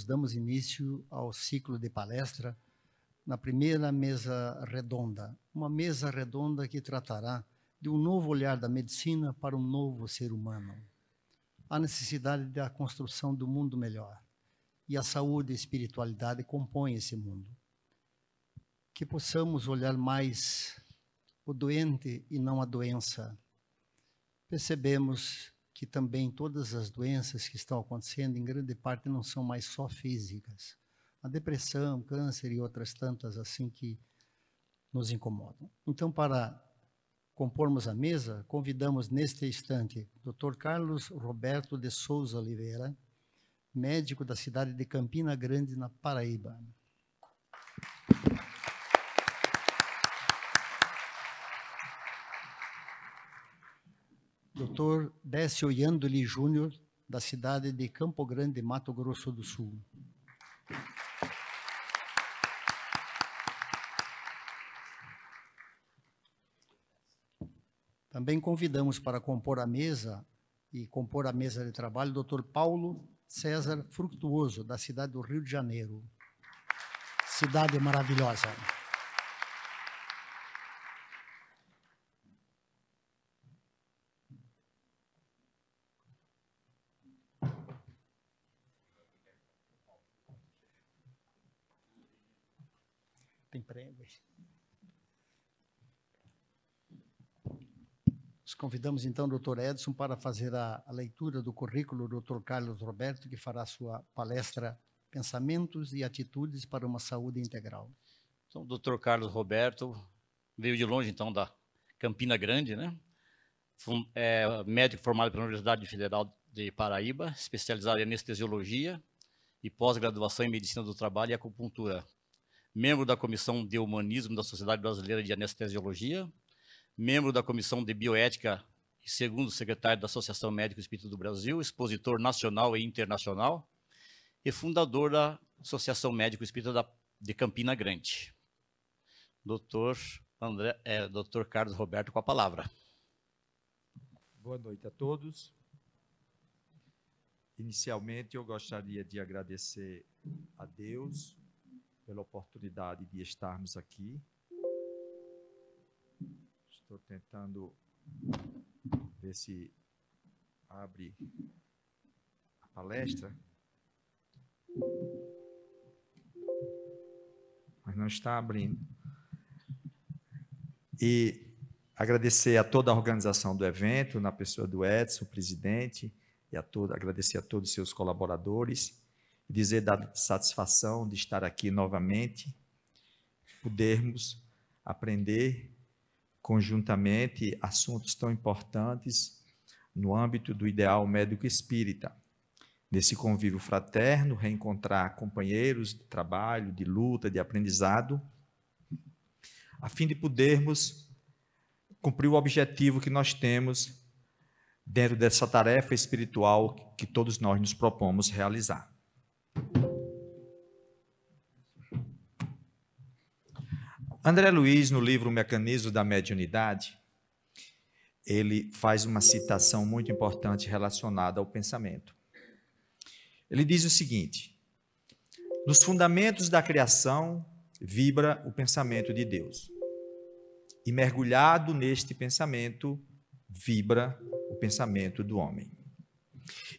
damos início ao ciclo de palestra na primeira mesa redonda, uma mesa redonda que tratará de um novo olhar da medicina para um novo ser humano. A necessidade da construção do mundo melhor. E a saúde e a espiritualidade compõem esse mundo. Que possamos olhar mais o doente e não a doença. Percebemos que também todas as doenças que estão acontecendo, em grande parte, não são mais só físicas. A depressão, câncer e outras tantas assim que nos incomodam. Então, para compormos a mesa, convidamos neste instante Dr. Carlos Roberto de Souza Oliveira, médico da cidade de Campina Grande, na Paraíba. Dr. Décio Yandoli Júnior, da cidade de Campo Grande, Mato Grosso do Sul. Também convidamos para compor a mesa de trabalho o Dr. Paulo César Fructuoso, da cidade do Rio de Janeiro. Cidade maravilhosa. Tem prego. Nós convidamos, então, o Dr. Edson para fazer a leitura do currículo do Dr. Carlos Roberto, que fará a sua palestra Pensamentos e Atitudes para uma Saúde Integral. Então, o Dr. Carlos Roberto veio de longe, então, da Campina Grande, né? É médico formado pela Universidade Federal de Paraíba, especializado em anestesiologia e pós-graduação em medicina do trabalho e acupuntura. Membro da Comissão de Humanismo da Sociedade Brasileira de Anestesiologia, membro da Comissão de Bioética e segundo secretário da Associação Médico Espírita do Brasil, expositor nacional e internacional, e fundador da Associação Médico Espírita de Campina Grande. Dr. Carlos Roberto, com a palavra. Boa noite a todos. Inicialmente, eu gostaria de agradecer a Deus pela oportunidade de estarmos aqui. Estou tentando ver se abre a palestra. Mas não está abrindo. E agradecer a toda a organização do evento, na pessoa do Edson, o presidente, e agradecer a todos os seus colaboradores, e dizer da satisfação de estar aqui novamente, podermos aprender conjuntamente assuntos tão importantes no âmbito do ideal médico espírita. Nesse convívio fraterno, reencontrar companheiros de trabalho, de luta, de aprendizado, a fim de podermos cumprir o objetivo que nós temos dentro dessa tarefa espiritual que todos nós nos propomos realizar. André Luiz, no livro Mecanismos da Mediunidade, ele faz uma citação muito importante relacionada ao pensamento. Ele diz o seguinte: nos fundamentos da criação vibra o pensamento de Deus. E mergulhado neste pensamento, vibra o pensamento do homem.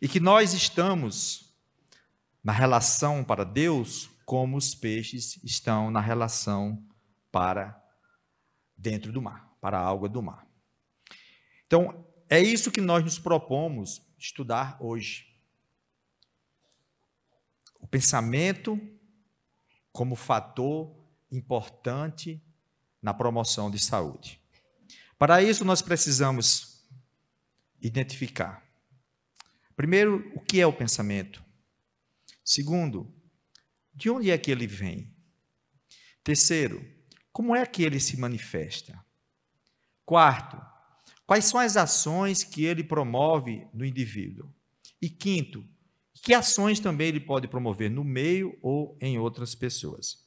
E que nós estamos na relação para Deus como os peixes estão na relação para dentro do mar, para a água do mar. Então, é isso que nós nos propomos estudar hoje. O pensamento como fator importante na promoção de saúde. Para isso, nós precisamos identificar, primeiro, o que é o pensamento. Segundo, de onde é que ele vem? Terceiro, como é que ele se manifesta? Quarto, quais são as ações que ele promove no indivíduo? E quinto, que ações também ele pode promover no meio ou em outras pessoas?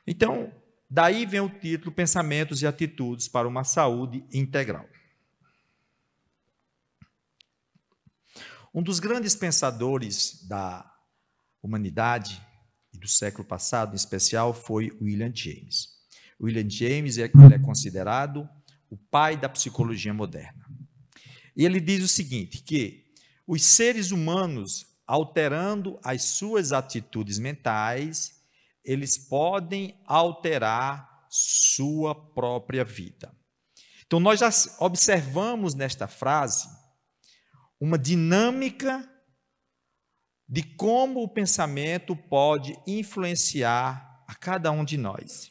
Então, daí vem o título Pensamentos e Atitudes para uma Saúde Integral. Um dos grandes pensadores da humanidade e do século passado, em especial, foi William James. William James ele é considerado o pai da psicologia moderna. E ele diz o seguinte, que os seres humanos, alterando as suas atitudes mentais, eles podem alterar sua própria vida. Então, nós já observamos nesta frase uma dinâmica de como o pensamento pode influenciar a cada um de nós.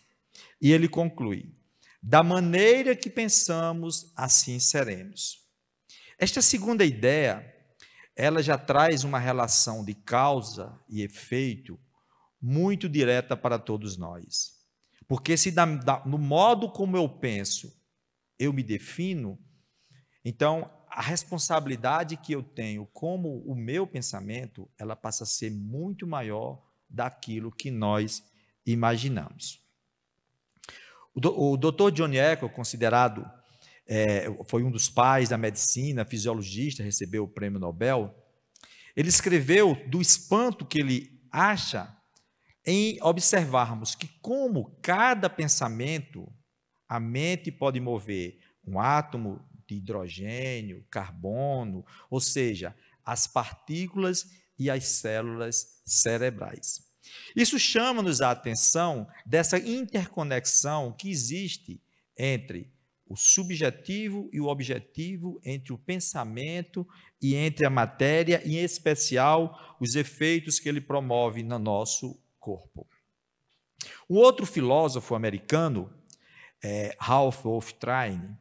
E ele conclui: da maneira que pensamos, assim seremos. Esta segunda ideia, ela já traz uma relação de causa e efeito muito direta para todos nós. Porque se no modo como eu penso, eu me defino, então a responsabilidade que eu tenho como o meu pensamento, ela passa a ser muito maior daquilo que nós imaginamos. O Dr. John Haeckel, considerado, foi um dos pais da medicina, fisiologista, recebeu o prêmio Nobel, ele escreveu do espanto que ele acha em observarmos que como cada pensamento, a mente pode mover um átomo de hidrogênio, carbono, ou seja, as partículas e as células cerebrais. Isso chama-nos a atenção dessa interconexão que existe entre o subjetivo e o objetivo, entre o pensamento e entre a matéria, e em especial os efeitos que ele promove no nosso corpo. Um outro filósofo americano, Ralph Wolf Traine,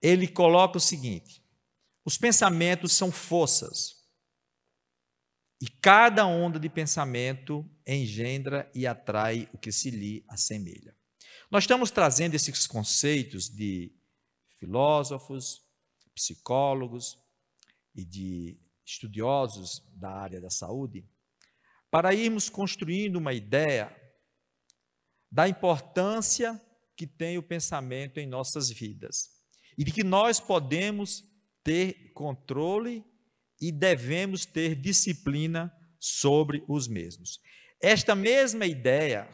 ele coloca o seguinte: os pensamentos são forças, e cada onda de pensamento engendra e atrai o que se lhe assemelha. Nós estamos trazendo esses conceitos de filósofos, psicólogos e de estudiosos da área da saúde para irmos construindo uma ideia da importância que tem o pensamento em nossas vidas e de que nós podemos ter controle e devemos ter disciplina sobre os mesmos. Esta mesma ideia,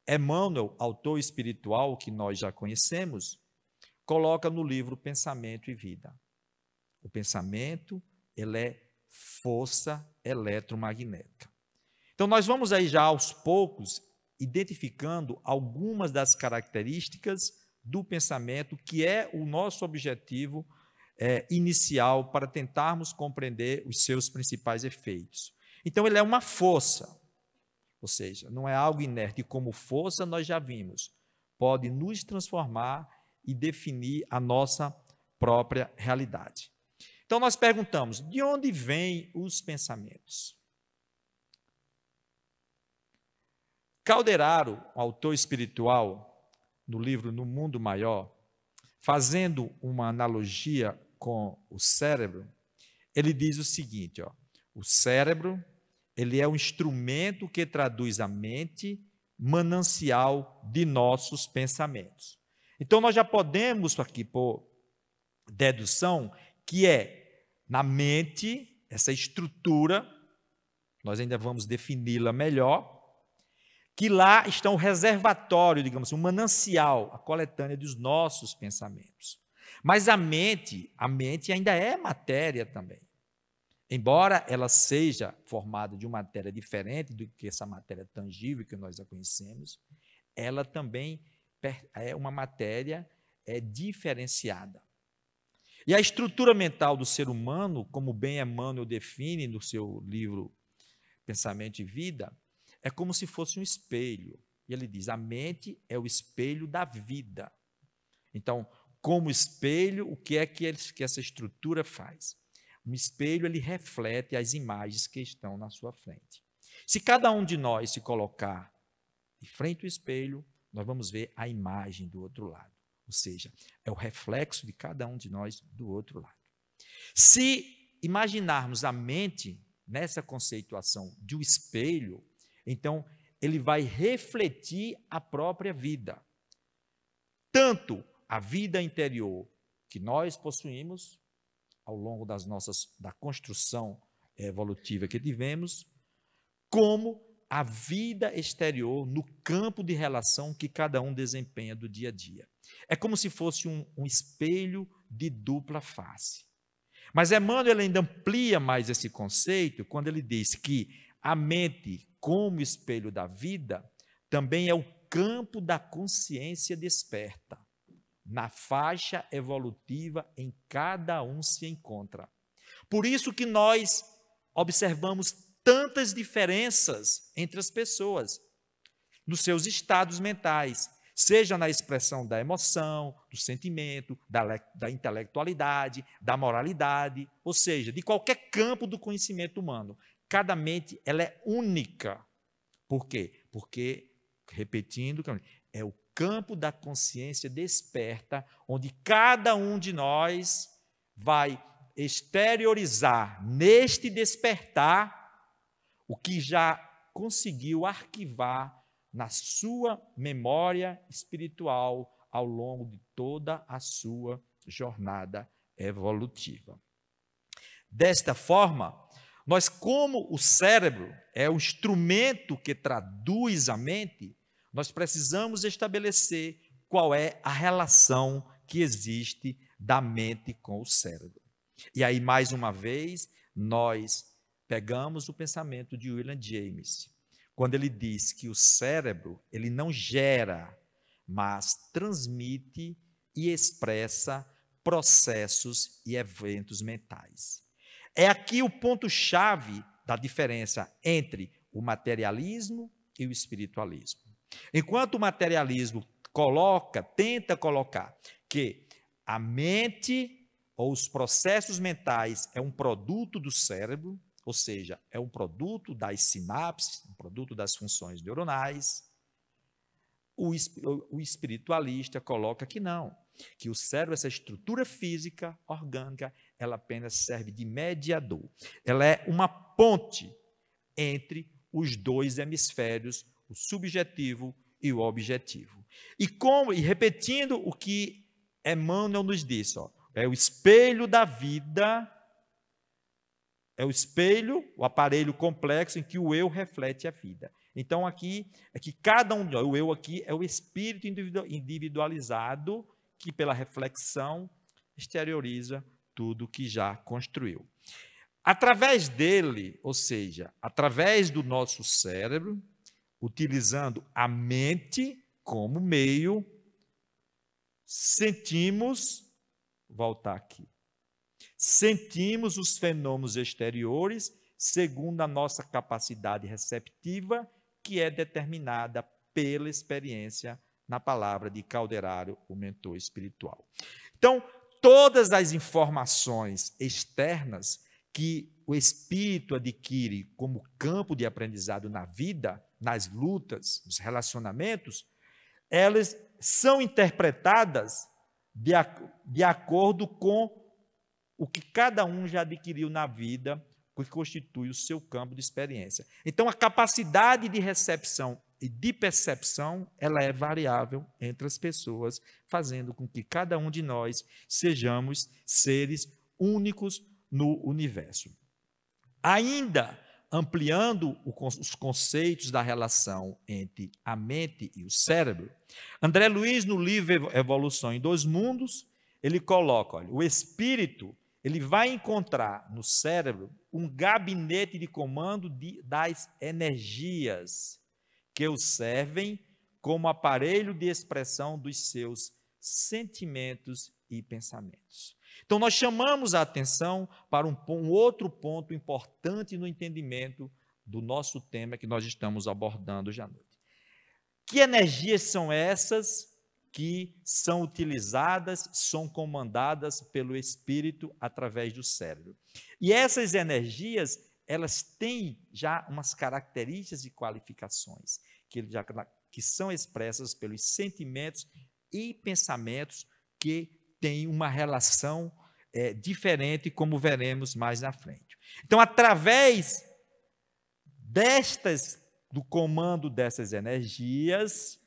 Emmanuel, autor espiritual que nós já conhecemos, coloca no livro Pensamento e Vida. O pensamento, ele é força eletromagnética. Então, nós vamos aí já aos poucos identificando algumas das características do pensamento, que é o nosso objetivo inicial para tentarmos compreender os seus principais efeitos. Então, ele é uma força, ou seja, não é algo inerte. E como força, nós já vimos, pode nos transformar e definir a nossa própria realidade. Então, nós perguntamos, de onde vêm os pensamentos? Calderaro, autor espiritual, no livro No Mundo Maior, fazendo uma analogia com o cérebro, ele diz o seguinte, o cérebro, ele é um instrumento que traduz a mente, manancial de nossos pensamentos. Então, nós já podemos aqui por dedução que na mente, essa estrutura, nós ainda vamos defini-la melhor, que lá está um reservatório, digamos, um manancial, a coletânea dos nossos pensamentos. Mas a mente ainda é matéria também. Embora ela seja formada de uma matéria diferente do que essa matéria tangível que nós já conhecemos, ela também é uma matéria diferenciada. E a estrutura mental do ser humano, como bem Emmanuel define no seu livro Pensamento e Vida, é como se fosse um espelho. E ele diz, a mente é o espelho da vida. Então, como espelho, o que é que essa estrutura faz? Um espelho, ele reflete as imagens que estão na sua frente. Se cada um de nós se colocar de frente ao espelho, nós vamos ver a imagem do outro lado. Ou seja, é o reflexo de cada um de nós do outro lado. Se imaginarmos a mente nessa conceituação de um espelho, então ele vai refletir a própria vida. Tanto a vida interior que nós possuímos ao longo da construção evolutiva que tivemos, como a vida exterior no campo de relação que cada um desempenha do dia a dia. É como se fosse um espelho de dupla face. Mas Emmanuel ainda amplia mais esse conceito quando ele diz que a mente, como espelho da vida, também é o campo da consciência desperta. Na faixa evolutiva em cada um se encontra. Por isso que nós observamos tantas diferenças entre as pessoas, nos seus estados mentais, seja na expressão da emoção, do sentimento, da intelectualidade, da moralidade, ou seja, de qualquer campo do conhecimento humano. Cada mente ela é única. Por quê? Porque, repetindo, é o campo da consciência desperta, onde cada um de nós vai exteriorizar neste despertar o que já conseguiu arquivar na sua memória espiritual ao longo de toda a sua jornada evolutiva. Desta forma, nós, como o cérebro é o instrumento que traduz a mente, nós precisamos estabelecer qual é a relação que existe da mente com o cérebro. E aí, mais uma vez, nós pegamos o pensamento de William James, quando ele diz que o cérebro ele não gera, mas transmite e expressa processos e eventos mentais. É aqui o ponto-chave da diferença entre o materialismo e o espiritualismo. Enquanto o materialismo tenta colocar que a mente ou os processos mentais é um produto do cérebro, ou seja, é um produto das sinapses, um produto das funções neuronais, o espiritualista coloca que não, que o cérebro, essa estrutura física, orgânica, ela apenas serve de mediador. Ela é uma ponte entre os dois hemisférios, o subjetivo e o objetivo. E repetindo o que Emmanuel nos disse, é o espelho da vida, é o espelho, o aparelho complexo em que o eu reflete a vida. Então, aqui, é que cada um, o eu aqui é o espírito individualizado que, pela reflexão, exterioriza tudo que já construiu. Através dele, ou seja, através do nosso cérebro, utilizando a mente como meio, sentimos os fenômenos exteriores segundo a nossa capacidade receptiva, que é determinada pela experiência, na palavra de Calderaro, o mentor espiritual. Então, todas as informações externas que o espírito adquire como campo de aprendizado na vida, nas lutas, nos relacionamentos, elas são interpretadas de acordo com o que cada um já adquiriu na vida, que constitui o seu campo de experiência. Então, a capacidade de recepção e de percepção, ela é variável entre as pessoas, fazendo com que cada um de nós sejamos seres únicos no universo. Ainda ampliando os conceitos da relação entre a mente e o cérebro, André Luiz, no livro Evolução em Dois Mundos, ele coloca, olha, o espírito ele vai encontrar no cérebro um gabinete de comando das energias que o servem como aparelho de expressão dos seus sentimentos e pensamentos. Então, nós chamamos a atenção para um outro ponto importante no entendimento do nosso tema que nós estamos abordando hoje à noite. Que energias são essas que são utilizadas, são comandadas pelo espírito através do cérebro? E essas energias, elas têm já umas características e qualificações que são expressas pelos sentimentos e pensamentos que têm uma relação diferente, como veremos mais na frente. Então, através do comando dessas energias,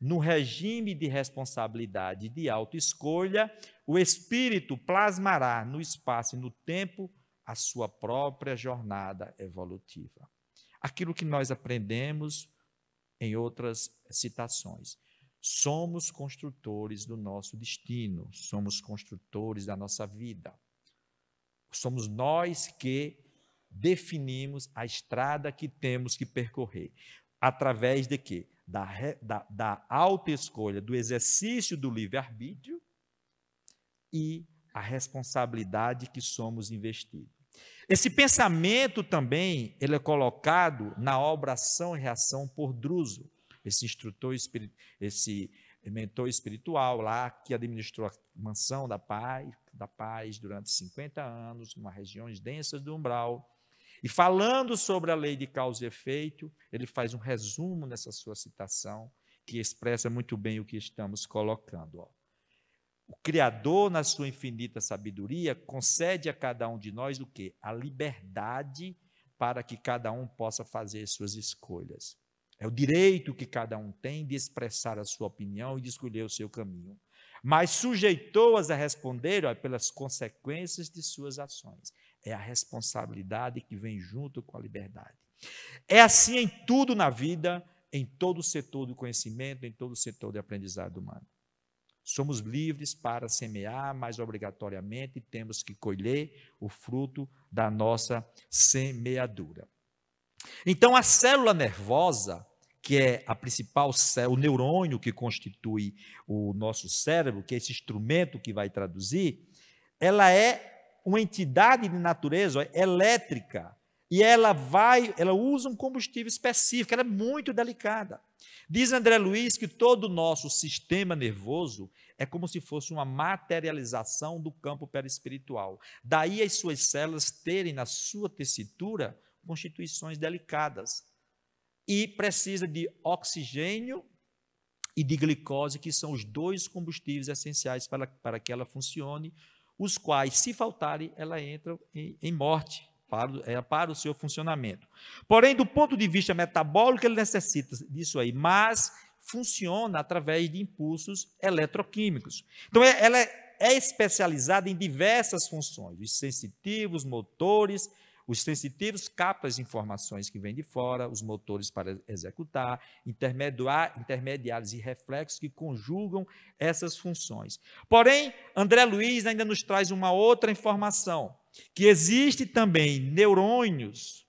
no regime de responsabilidade e de autoescolha, o espírito plasmará no espaço e no tempo a sua própria jornada evolutiva. aquilo que nós aprendemos em outras citações. Somos construtores do nosso destino, somos construtores da nossa vida. Somos nós que definimos a estrada que temos que percorrer. Através de quê? Da autoescolha, do exercício do livre-arbítrio e a responsabilidade que somos investidos. Esse pensamento também ele é colocado na obra Ação e Reação por Druso, esse instrutor espiritual, esse mentor espiritual lá que administrou a mansão da paz durante 50 anos, em regiões densas do umbral. E falando sobre a lei de causa e efeito, ele faz um resumo nessa sua citação, que expressa muito bem o que estamos colocando. O Criador, na sua infinita sabedoria, concede a cada um de nós o quê? A liberdade para que cada um possa fazer suas escolhas. É o direito que cada um tem de expressar a sua opinião e de escolher o seu caminho. Mas sujeitou-as a responder pelas consequências de suas ações. É a responsabilidade que vem junto com a liberdade. É assim em tudo na vida, em todo o setor do conhecimento, em todo o setor do aprendizado humano. Somos livres para semear, mas obrigatoriamente temos que colher o fruto da nossa semeadura. Então, a célula nervosa, que é a principal célula, o neurônio que constitui o nosso cérebro, que é esse instrumento que vai traduzir, ela é uma entidade de natureza elétrica e ela usa um combustível específico, ela é muito delicada. Diz André Luiz que todo o nosso sistema nervoso é como se fosse uma materialização do campo perispiritual. Daí as suas células terem na sua tessitura constituições delicadas. E precisa de oxigênio e de glicose, que são os dois combustíveis essenciais para que ela funcione, os quais, se faltarem, ela entra em morte para o seu funcionamento. Porém, do ponto de vista metabólico, ele necessita disso aí, mas funciona através de impulsos eletroquímicos. Então, ela é especializada em diversas funções, os sensitivos, motores. Os sensitivos captam as informações que vêm de fora, os motores para executar, intermediários e reflexos que conjugam essas funções. Porém, André Luiz ainda nos traz uma outra informação, que existe também neurônios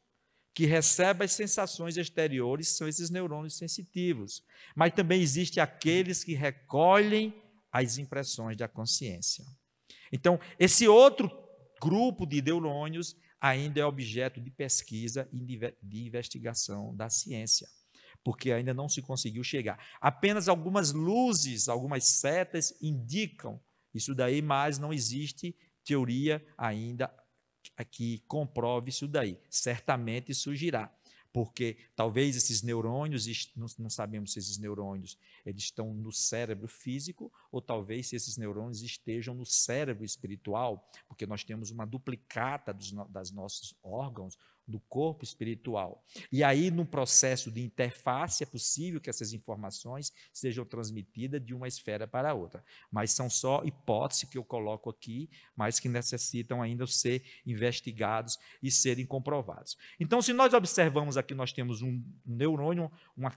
que recebem as sensações exteriores, são esses neurônios sensitivos, mas também existem aqueles que recolhem as impressões da consciência. Então, esse outro grupo de neurônios ainda é objeto de pesquisa e de investigação da ciência, porque ainda não se conseguiu chegar. Apenas algumas luzes, algumas setas indicam isso daí, mas não existe teoria ainda que comprove isso daí. Certamente surgirá, porque talvez esses neurônios, não sabemos se esses neurônios eles estão no cérebro físico, ou talvez se esses neurônios estejam no cérebro espiritual, porque nós temos uma duplicata dos nossos órgãos do corpo espiritual. E aí, no processo de interface, é possível que essas informações sejam transmitidas de uma esfera para outra. Mas são só hipóteses que eu coloco aqui, mas que necessitam ainda ser investigados e serem comprovados. Então, se nós observamos aqui, nós temos um neurônio,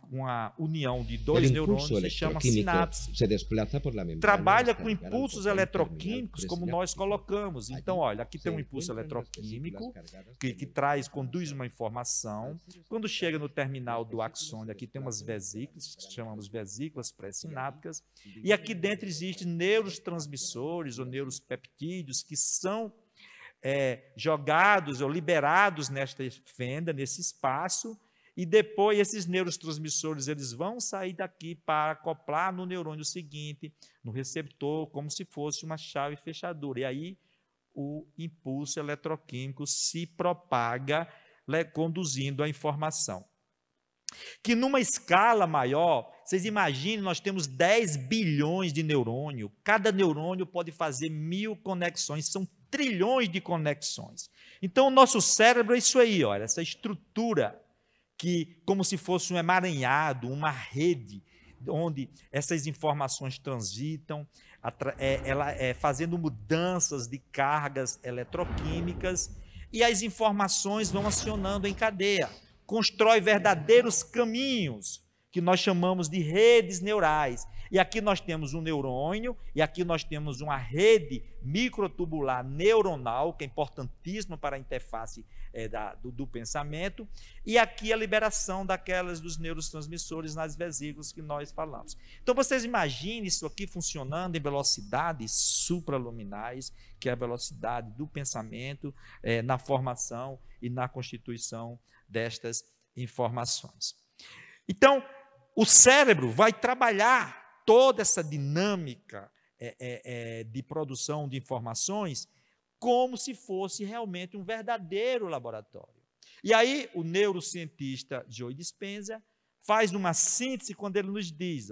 uma união de dois neurônios que se chama sinapse. Trabalha com impulsos eletroquímicos, como nós colocamos. Então, olha, aqui tem um impulso eletroquímico que conduz uma informação. Quando chega no terminal do axônio, aqui tem umas vesículas, que chamamos vesículas pré-sinápticas, e aqui dentro existem neurotransmissores ou neuropeptídeos que são jogados ou liberados nesta fenda, nesse espaço, e depois esses neurotransmissores eles vão sair daqui para acoplar no neurônio seguinte, no receptor, como se fosse uma chave fechadura. E aí o impulso eletroquímico se propaga, conduzindo a informação. Que numa escala maior, vocês imaginem, nós temos 10 bilhões de neurônios, cada neurônio pode fazer 1000 conexões, são trilhões de conexões. Então, o nosso cérebro é isso aí, olha, essa estrutura que, como se fosse um emaranhado, uma rede, onde essas informações transitam, fazendo mudanças de cargas eletroquímicas, e as informações vão acionando em cadeia. constrói verdadeiros caminhos, que nós chamamos de redes neurais. E aqui nós temos um neurônio, e aqui nós temos uma rede microtubular neuronal, que é importantíssima para a interface do pensamento, e aqui a liberação dos neurotransmissores nas vesículas que nós falamos. Então vocês imaginem isso aqui funcionando em velocidades supraluminais, que é a velocidade do pensamento, na formação e na constituição destas informações. Então, o cérebro vai trabalhar toda essa dinâmica de produção de informações como se fosse realmente um verdadeiro laboratório. E aí o neurocientista Joe Dispenza faz uma síntese quando ele nos diz,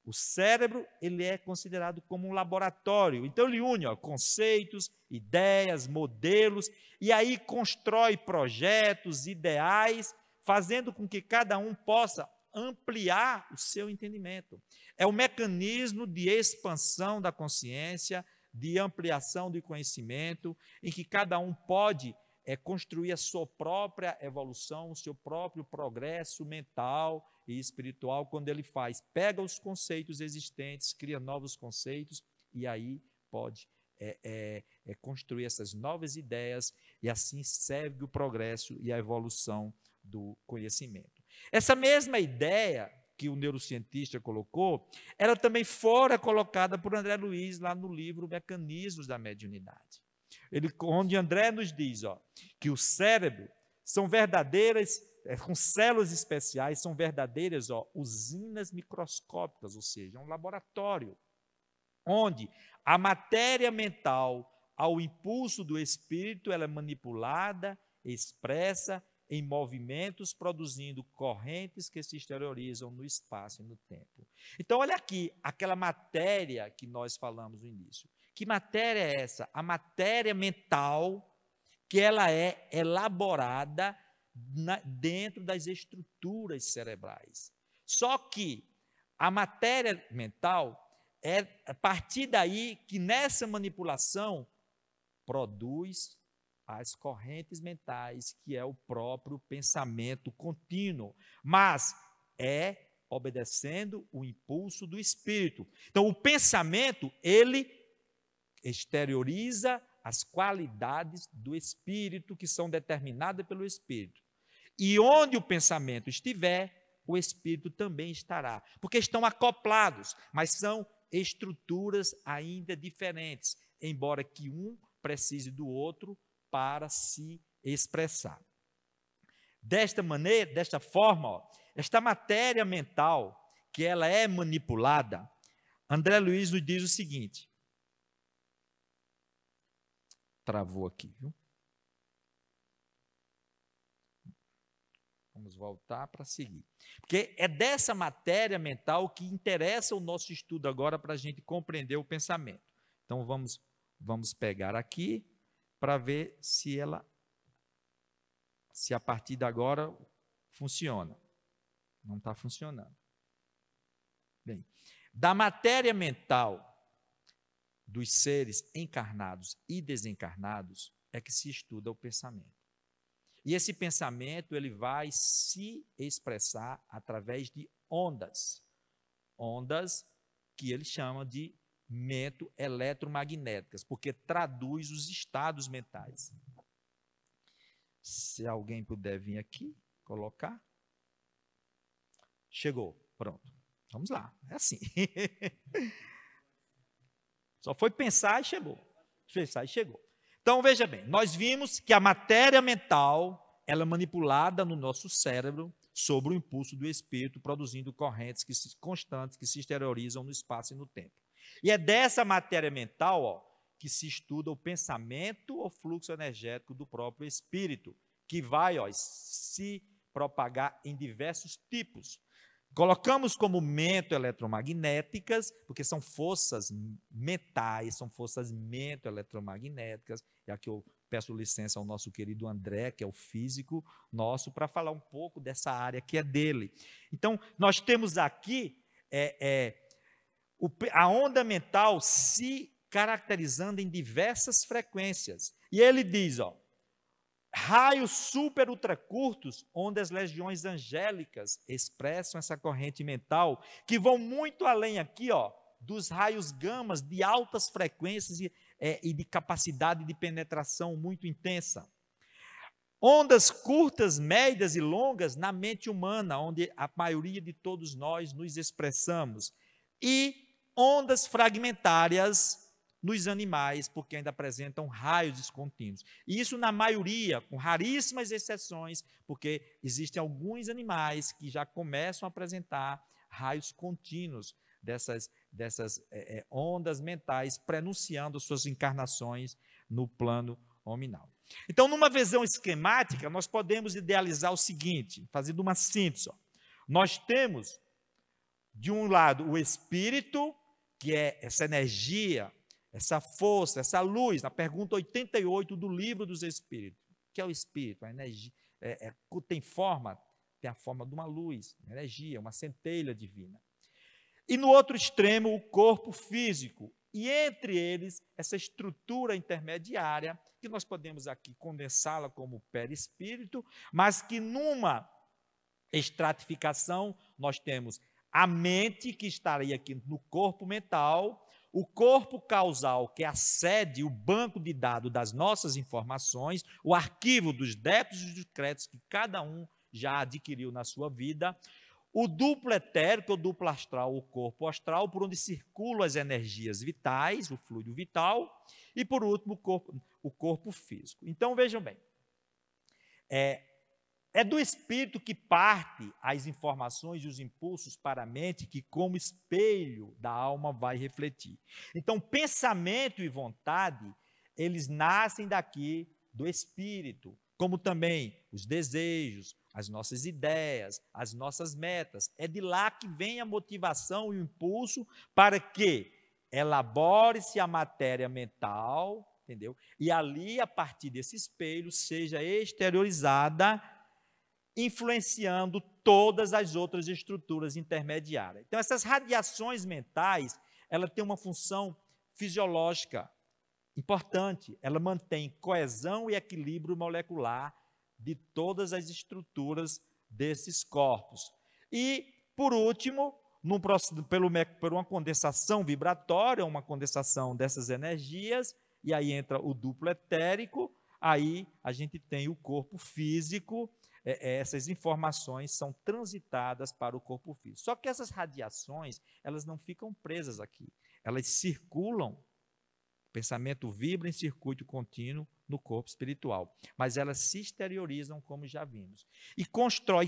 o cérebro ele é considerado como um laboratório. Então ele une conceitos, ideias, modelos, e aí constrói projetos, ideais, fazendo com que cada um possa ampliar o seu entendimento. É um mecanismo de expansão da consciência, de ampliação do conhecimento, em que cada um pode construir a sua própria evolução, o seu próprio progresso mental e espiritual, quando ele pega os conceitos existentes, cria novos conceitos, e aí pode construir essas novas ideias, e assim segue o progresso e a evolução do conhecimento. Essa mesma ideia que o neurocientista colocou, ela também fora colocada por André Luiz lá no livro Mecanismos da Mediunidade. Onde André nos diz que o cérebro são verdadeiras, com células especiais, são verdadeiras usinas microscópicas, ou seja, um laboratório, onde a matéria mental, ao impulso do espírito, ela é manipulada, expressa em movimentos, produzindo correntes que se exteriorizam no espaço e no tempo. Então, olha aqui, aquela matéria que nós falamos no início. Que matéria é essa? A matéria mental, que ela é elaborada dentro das estruturas cerebrais. Só que a matéria mental é a partir daí que nessa manipulação produz as correntes mentais, que é o próprio pensamento contínuo, mas é obedecendo o impulso do espírito. Então, o pensamento, ele exterioriza as qualidades do espírito, que são determinadas pelo espírito. E onde o pensamento estiver, o espírito também estará, porque estão acoplados, mas são estruturas ainda diferentes, embora que um precise do outro para se expressar. Desta maneira, desta forma, esta matéria mental, que ela é manipulada, André Luiz nos diz o seguinte. Travou aqui, viu? Vamos voltar para seguir. Porque é dessa matéria mental que interessa o nosso estudo agora para a gente compreender o pensamento. Então, vamos pegar aqui para ver se a partir de agora funciona. Não está funcionando. Bem, da matéria mental dos seres encarnados e desencarnados é que se estuda o pensamento. E esse pensamento ele vai se expressar através de ondas. Ondas que ele chama de eletromagnéticas, porque traduz os estados mentais. Se alguém puder vir aqui, colocar. Chegou, pronto. Vamos lá, é assim. Só foi pensar e chegou. Pensar e chegou. Então, veja bem, nós vimos que a matéria mental, ela é manipulada no nosso cérebro sob o impulso do espírito, produzindo correntes constantes que se exteriorizam no espaço e no tempo. E é dessa matéria mental que se estuda o pensamento ou fluxo energético do próprio espírito, que vai se propagar em diversos tipos. Colocamos como eletromagnéticas, porque são forças mentais, são forças eletromagnéticas. E aqui eu peço licença ao nosso querido André, que é o físico nosso, para falar um pouco dessa área que é dele. Então, nós temos aqui a onda mental se caracterizando em diversas frequências. E ele diz, raios super ultra curtos, onde as legiões angélicas expressam essa corrente mental, que vão muito além aqui, ó, dos raios gamas de altas frequências e de capacidade de penetração muito intensa. Ondas curtas, médias e longas na mente humana, onde a maioria de todos nós nos expressamos. E ondas fragmentárias nos animais, porque ainda apresentam raios descontínuos. E isso na maioria, com raríssimas exceções, porque existem alguns animais que já começam a apresentar raios contínuos dessas ondas mentais, prenunciando suas encarnações no plano hominal. Então, numa visão esquemática, nós podemos idealizar o seguinte, fazendo uma síntese. Ó. Nós temos, de um lado, o espírito, que é essa energia, essa força, essa luz, na pergunta 88 do Livro dos Espíritos. O que é o espírito? A energia tem a forma de uma luz, uma energia, uma centelha divina. E no outro extremo, o corpo físico. E entre eles, essa estrutura intermediária, que nós podemos aqui condensá-la como perispírito, mas que numa estratificação nós temos a mente, que estaria aqui no corpo mental, o corpo causal, que é a sede, o banco de dados das nossas informações, o arquivo dos débitos e dos créditos que cada um já adquiriu na sua vida, o duplo etérico, o duplo astral, o corpo astral, por onde circulam as energias vitais, o fluido vital, e por último o corpo físico. Então vejam bem, é do espírito que parte as informações e os impulsos para a mente, que como espelho da alma vai refletir. Então pensamento e vontade, eles nascem daqui do espírito, como também os desejos, as nossas ideias, as nossas metas. É de lá que vem a motivação e o impulso para que elabore-se a matéria mental, entendeu? E ali, a partir desse espelho, seja exteriorizada, influenciando todas as outras estruturas intermediárias. Então, essas radiações mentais, ela tem uma função fisiológica importante. Ela mantém coesão e equilíbrio molecular de todas as estruturas desses corpos. E, por último, por uma condensação vibratória, uma condensação dessas energias, e aí entra o duplo etérico, aí a gente tem o corpo físico, essas informações são transitadas para o corpo físico. Só que essas radiações, elas não ficam presas aqui, elas circulam, o pensamento vibra em circuito contínuo no corpo espiritual, mas elas se exteriorizam, como já vimos. E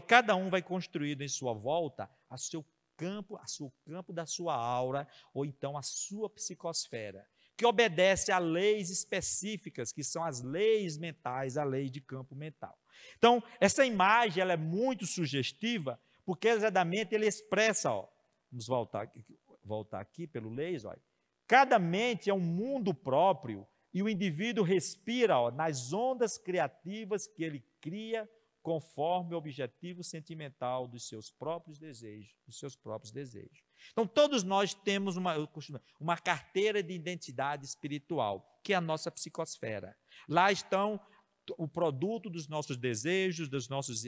cada um vai construindo em sua volta o seu campo da sua aura, ou então a sua psicosfera, que obedece a leis específicas, que são as leis mentais, a lei de campo mental. Então, essa imagem ela é muito sugestiva, porque exatamente ele expressa, ó, vamos voltar aqui pelo leis, ó, cada mente é um mundo próprio, e o indivíduo respira nas ondas criativas que ele cria conforme o objetivo sentimental dos seus próprios desejos, Então, todos nós temos uma carteira de identidade espiritual, que é a nossa psicosfera. Lá estão o produto dos nossos desejos, das nossas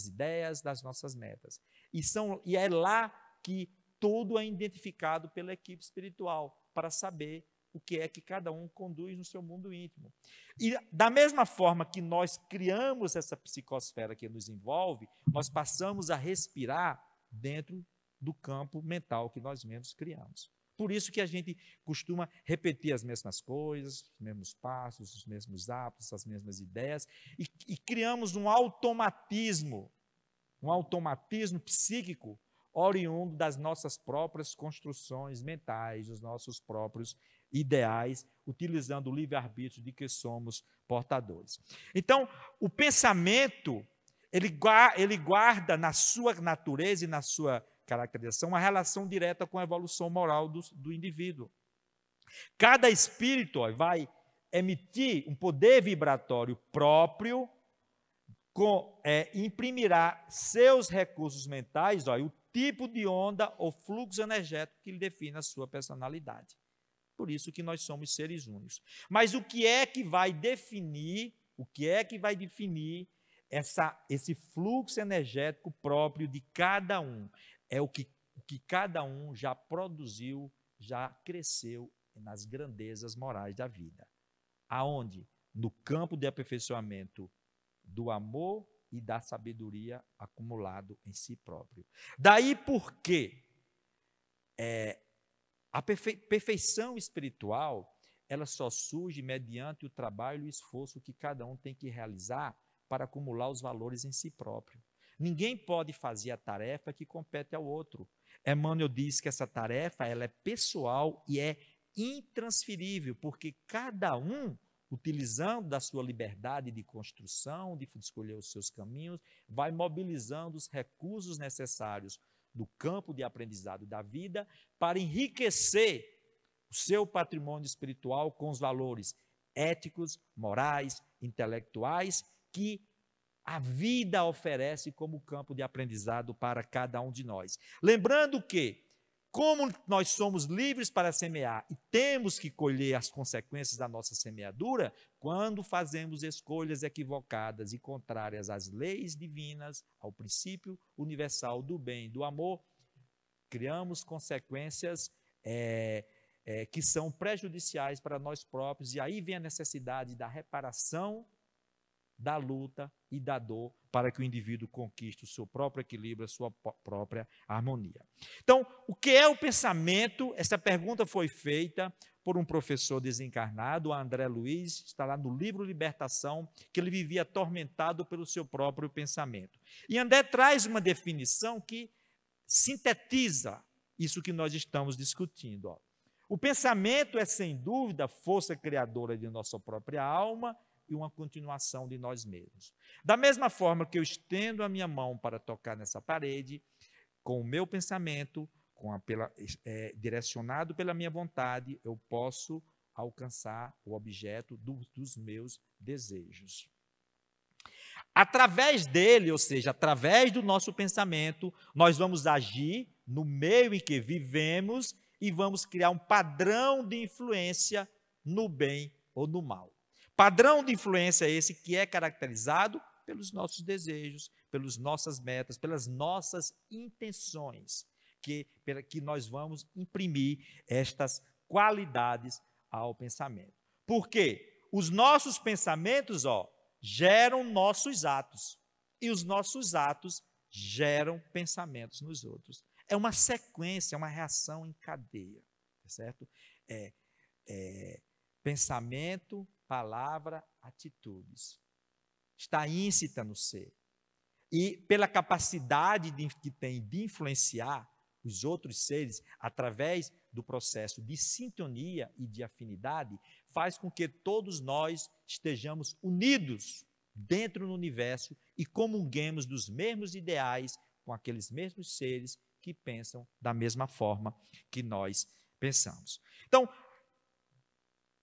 ideias, das nossas metas. E é lá que tudo é identificado pela equipe espiritual, para saber o que é que cada um conduz no seu mundo íntimo. E da mesma forma que nós criamos essa psicosfera que nos envolve, nós passamos a respirar dentro do campo mental que nós mesmos criamos. Por isso que a gente costuma repetir as mesmas coisas, os mesmos passos, os mesmos hábitos, as mesmas ideias, e criamos um automatismo psíquico oriundo das nossas próprias construções mentais, dos nossos próprios ideais, utilizando o livre-arbítrio de que somos portadores. Então, o pensamento, ele guarda na sua natureza e na sua caracterização uma relação direta com a evolução moral do indivíduo. Cada espírito vai emitir um poder vibratório próprio, imprimirá seus recursos mentais, o tipo de onda ou fluxo energético que lhe define a sua personalidade. Por isso que nós somos seres únicos. Mas o que é que vai definir O que é que vai definir esse fluxo energético próprio de cada um? É o que cada um já produziu, já cresceu nas grandezas morais da vida. Aonde? No campo de aperfeiçoamento do amor e da sabedoria acumulado em si próprio. Daí porque a perfeição espiritual, ela só surge mediante o trabalho e o esforço que cada um tem que realizar para acumular os valores em si próprio. Ninguém pode fazer a tarefa que compete ao outro. Emmanuel diz que essa tarefa ela é pessoal e é intransferível, porque cada um, utilizando da sua liberdade de construção, de escolher os seus caminhos, vai mobilizando os recursos necessários do campo de aprendizado da vida para enriquecer o seu patrimônio espiritual com os valores éticos, morais, intelectuais que a vida oferece como campo de aprendizado para cada um de nós. Lembrando que, como nós somos livres para semear e temos que colher as consequências da nossa semeadura, quando fazemos escolhas equivocadas e contrárias às leis divinas, ao princípio universal do bem e do amor, criamos consequências que são prejudiciais para nós próprios, e aí vem a necessidade da reparação, da luta e da dor para que o indivíduo conquiste o seu próprio equilíbrio, a sua própria harmonia. Então, o que é o pensamento? Essa pergunta foi feita por um professor desencarnado, André Luiz, está lá no livro Libertação, que ele vivia atormentado pelo seu próprio pensamento. E André traz uma definição que sintetiza isso que nós estamos discutindo. Ó. O pensamento é, sem dúvida, força criadora de nossa própria alma e uma continuação de nós mesmos. Da mesma forma que eu estendo a minha mão para tocar nessa parede, com o meu pensamento, direcionado pela minha vontade, eu posso alcançar o objeto dos meus desejos. Através dele, ou seja, através do nosso pensamento, nós vamos agir no meio em que vivemos e vamos criar um padrão de influência no bem ou no mal. Padrão de influência esse que é caracterizado pelos nossos desejos, pelas nossas metas, pelas nossas intenções, que nós vamos imprimir estas qualidades ao pensamento. Por quê? Os nossos pensamentos, geram nossos atos, e os nossos atos geram pensamentos nos outros. É uma sequência, é uma reação em cadeia, certo? Pensamento, palavra, atitudes. Está íncita no ser. E pela capacidade que tem de influenciar os outros seres, através do processo de sintonia e de afinidade, faz com que todos nós estejamos unidos dentro do universo e comunguemos dos mesmos ideais com aqueles mesmos seres que pensam da mesma forma que nós pensamos. Então,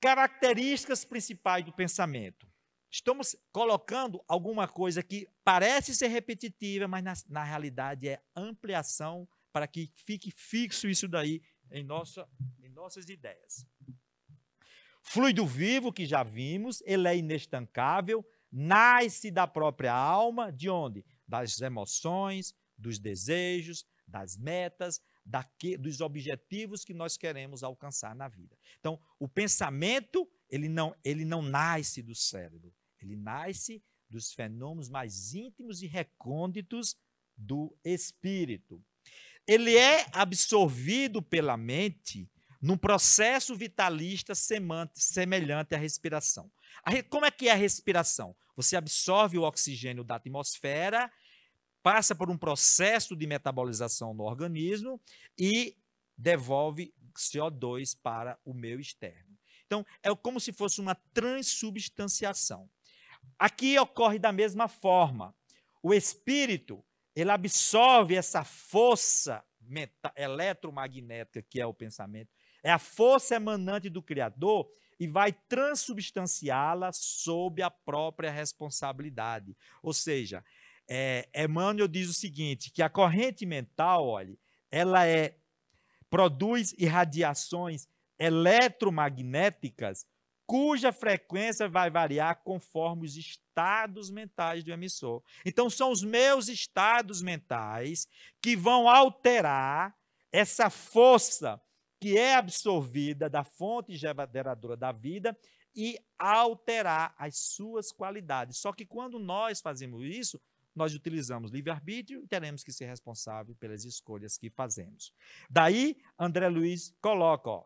características principais do pensamento. Estamos colocando alguma coisa que parece ser repetitiva, mas na realidade é ampliação para que fique fixo isso daí em nossas ideias. Fluido vivo, que já vimos, ele é inestancável, nasce da própria alma, de onde? Das emoções, dos desejos, das metas, dos objetivos que nós queremos alcançar na vida. Então, o pensamento, ele não nasce do cérebro, ele nasce dos fenômenos mais íntimos e recônditos do espírito. Ele é absorvido pela mente num processo vitalista semelhante à respiração. Como é que é a respiração? Você absorve o oxigênio da atmosfera, passa por um processo de metabolização no organismo e devolve CO2 para o meio externo. Então, é como se fosse uma transubstanciação. Aqui ocorre da mesma forma. O espírito, ele absorve essa força eletromagnética que é o pensamento, é a força emanante do Criador e vai transubstanciá-la sob a própria responsabilidade. Ou seja, Emmanuel diz o seguinte, que a corrente mental, olha, ela produz irradiações eletromagnéticas cuja frequência vai variar conforme os estados mentais do emissor. Então, são os meus estados mentais que vão alterar essa força que é absorvida da fonte geradora da vida e alterar as suas qualidades. Só que quando nós fazemos isso, nós utilizamos livre-arbítrio e teremos que ser responsáveis pelas escolhas que fazemos. Daí, André Luiz coloca, ó,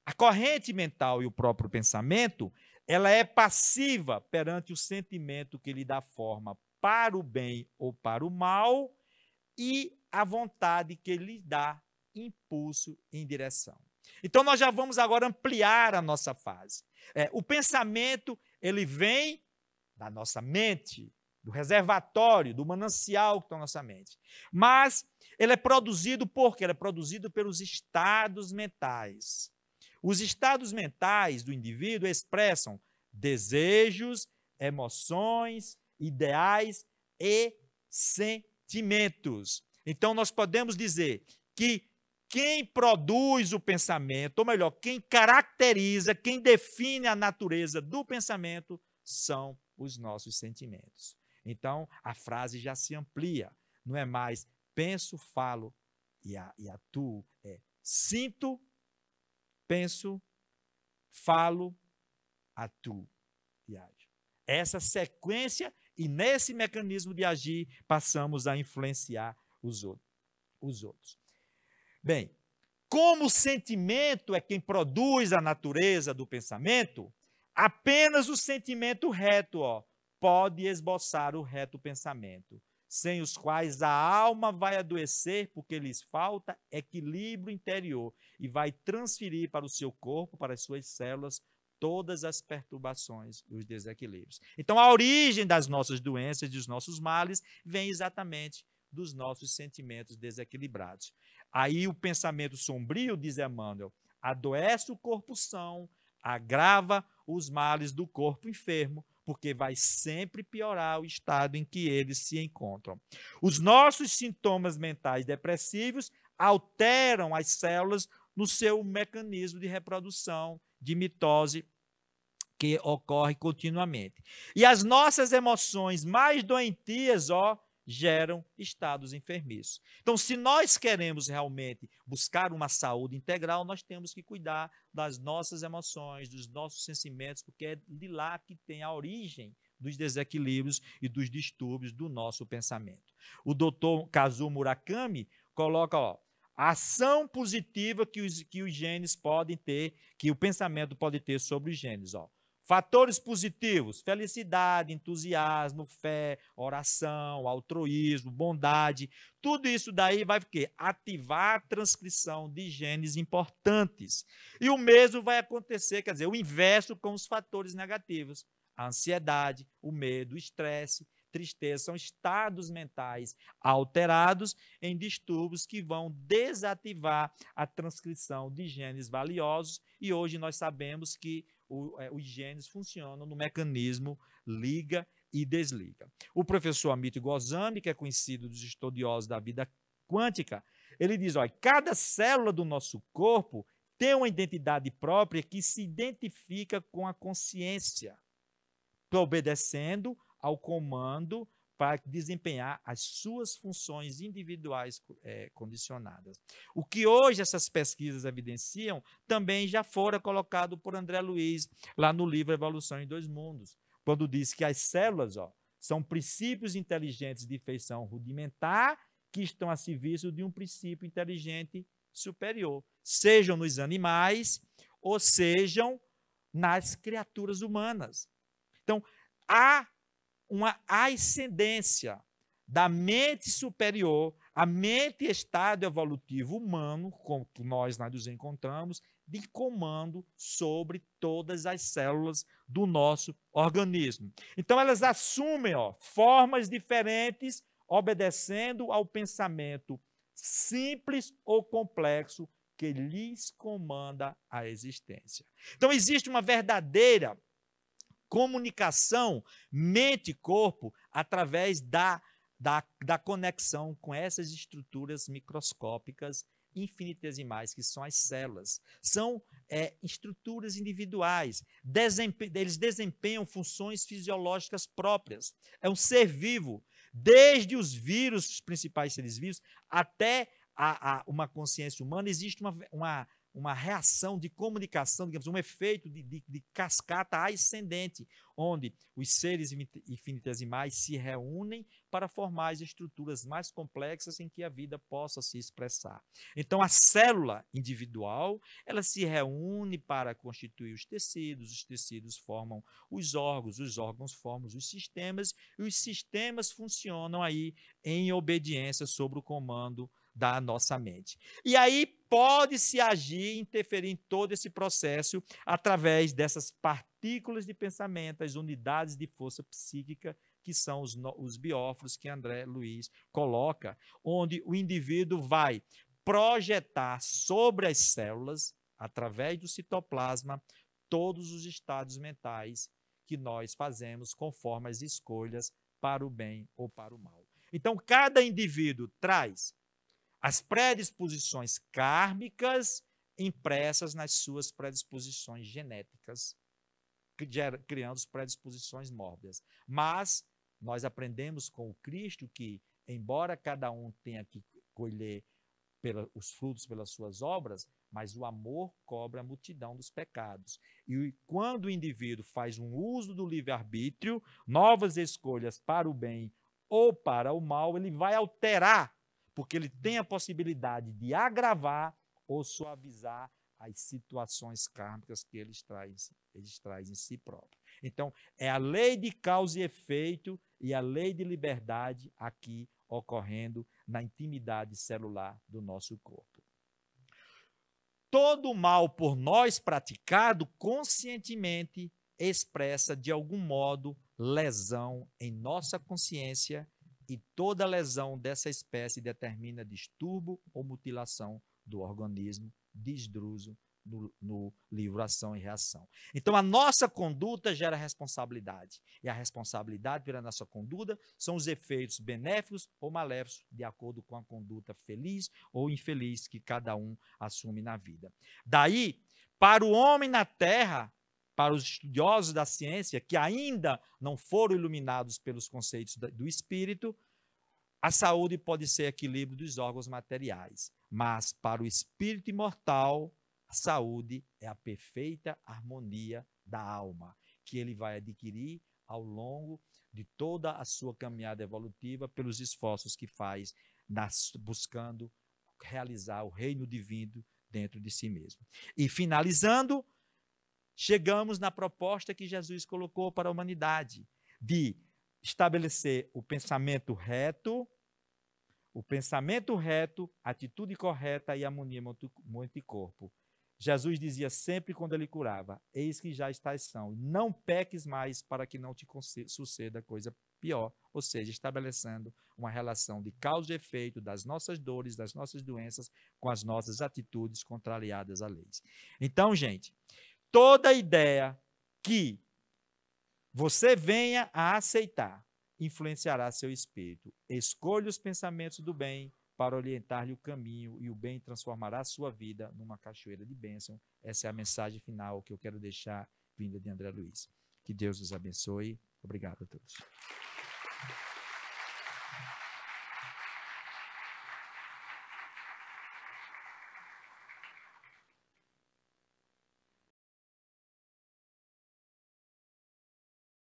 a corrente mental e o próprio pensamento, ela é passiva perante o sentimento que lhe dá forma para o bem ou para o mal e a vontade que lhe dá impulso em direção. Então, nós já vamos agora ampliar a nossa fase. O pensamento, ele vem da nossa mente, do reservatório, do manancial que está na nossa mente. Mas ele é produzido por quê? Ele é produzido pelos estados mentais. Os estados mentais do indivíduo expressam desejos, emoções, ideais e sentimentos. Então, nós podemos dizer que quem produz o pensamento, ou melhor, quem caracteriza, quem define a natureza do pensamento, são os nossos sentimentos. Então, a frase já se amplia. Não é mais penso, falo e atuo. É sinto, penso, falo, atuo e ajo. Essa sequência e nesse mecanismo de agir, passamos a influenciar os outros. Bem, como o sentimento é quem produz a natureza do pensamento, apenas o sentimento reto, pode esboçar o reto pensamento, sem os quais a alma vai adoecer porque lhes falta equilíbrio interior e vai transferir para o seu corpo, para as suas células, todas as perturbações e os desequilíbrios. Então, a origem das nossas doenças, dos nossos males, vem exatamente dos nossos sentimentos desequilibrados. Aí o pensamento sombrio, diz Emmanuel, adoece o corpo são, agrava os males do corpo enfermo, porque vai sempre piorar o estado em que eles se encontram. Os nossos sintomas mentais depressivos alteram as células no seu mecanismo de reprodução, de mitose, que ocorre continuamente. E as nossas emoções mais doentias, geram estados enfermiços. Então, se nós queremos realmente buscar uma saúde integral, nós temos que cuidar das nossas emoções, dos nossos sentimentos, porque é de lá que tem a origem dos desequilíbrios e dos distúrbios do nosso pensamento. O doutor Kazuo Murakami coloca, a ação positiva que os genes podem ter, que o pensamento pode ter sobre os genes, Fatores positivos, felicidade, entusiasmo, fé, oração, altruísmo, bondade, tudo isso daí vai ativar a transcrição de genes importantes. E o mesmo vai acontecer, quer dizer, o inverso com os fatores negativos. A ansiedade, o medo, o estresse, tristeza, são estados mentais alterados em distúrbios que vão desativar a transcrição de genes valiosos e hoje nós sabemos que os genes funcionam no mecanismo liga e desliga. O professor Amit Goswami, que é conhecido dos estudiosos da vida quântica, ele diz, cada célula do nosso corpo tem uma identidade própria que se identifica com a consciência, obedecendo ao comando para desempenhar as suas funções individuais condicionadas. O que hoje essas pesquisas evidenciam também já fora colocado por André Luiz, lá no livro Evolução em Dois Mundos, quando diz que as células são princípios inteligentes de feição rudimentar que estão a serviço de um princípio inteligente superior, sejam nos animais ou sejam nas criaturas humanas. Então, há uma ascendência da mente superior, a mente estado evolutivo humano, com que nós nos encontramos, de comando sobre todas as células do nosso organismo. Então, elas assumem formas diferentes, obedecendo ao pensamento simples ou complexo que lhes comanda a existência. Então, existe uma verdadeira comunicação mente-corpo através da conexão com essas estruturas microscópicas infinitesimais, que são as células. São estruturas individuais. Eles desempenham funções fisiológicas próprias. É um ser vivo. Desde os vírus, os principais seres vivos, até uma consciência humana, existe uma reação de comunicação, digamos, um efeito de cascata ascendente, onde os seres infinitesimais se reúnem para formar as estruturas mais complexas em que a vida possa se expressar. Então, a célula individual, ela se reúne para constituir os tecidos formam os órgãos formam os sistemas, e os sistemas funcionam aí em obediência sobre o comando da nossa mente. E aí pode-se agir, interferir em todo esse processo através dessas partículas de pensamento, as unidades de força psíquica, que são os bióforos que André Luiz coloca, onde o indivíduo vai projetar sobre as células, através do citoplasma, todos os estados mentais que nós fazemos conforme as escolhas para o bem ou para o mal. Então, cada indivíduo traz as predisposições kármicas impressas nas suas predisposições genéticas, criando as predisposições mórbidas. Mas nós aprendemos com o Cristo que, embora cada um tenha que colher os frutos pelas suas obras, mas o amor cobre a multidão dos pecados. E quando o indivíduo faz um uso do livre-arbítrio, novas escolhas para o bem ou para o mal, ele vai alterar, porque ele tem a possibilidade de agravar ou suavizar as situações kármicas que eles trazem em si próprio. Então, é a lei de causa e efeito e a lei de liberdade aqui ocorrendo na intimidade celular do nosso corpo. Todo mal por nós praticado conscientemente expressa, de algum modo, lesão em nossa consciência, e toda lesão dessa espécie determina distúrbio ou mutilação do organismo, diz Druso no livro Ação e Reação. Então, a nossa conduta gera responsabilidade. E a responsabilidade pela nossa conduta são os efeitos benéficos ou maléficos, de acordo com a conduta feliz ou infeliz que cada um assume na vida. Daí, para o homem na Terra, para os estudiosos da ciência, que ainda não foram iluminados pelos conceitos do espírito, a saúde pode ser equilíbrio dos órgãos materiais. Mas, para o espírito imortal, a saúde é a perfeita harmonia da alma, que ele vai adquirir ao longo de toda a sua caminhada evolutiva, pelos esforços que faz buscando realizar o reino divino dentro de si mesmo. E, finalizando, chegamos na proposta que Jesus colocou para a humanidade, de estabelecer o pensamento reto, atitude correta e harmonia mente e corpo. Jesus dizia sempre quando ele curava: eis que já estás são, não peques mais para que não te suceda coisa pior. Ou seja, estabelecendo uma relação de causa e efeito das nossas dores, das nossas doenças, com as nossas atitudes contrariadas à lei. Então, gente, toda ideia que você venha a aceitar influenciará seu espírito. Escolha os pensamentos do bem para orientar-lhe o caminho, e o bem transformará a sua vida numa cachoeira de bênção. Essa é a mensagem final que eu quero deixar, vinda de André Luiz. Que Deus nos abençoe. Obrigado a todos.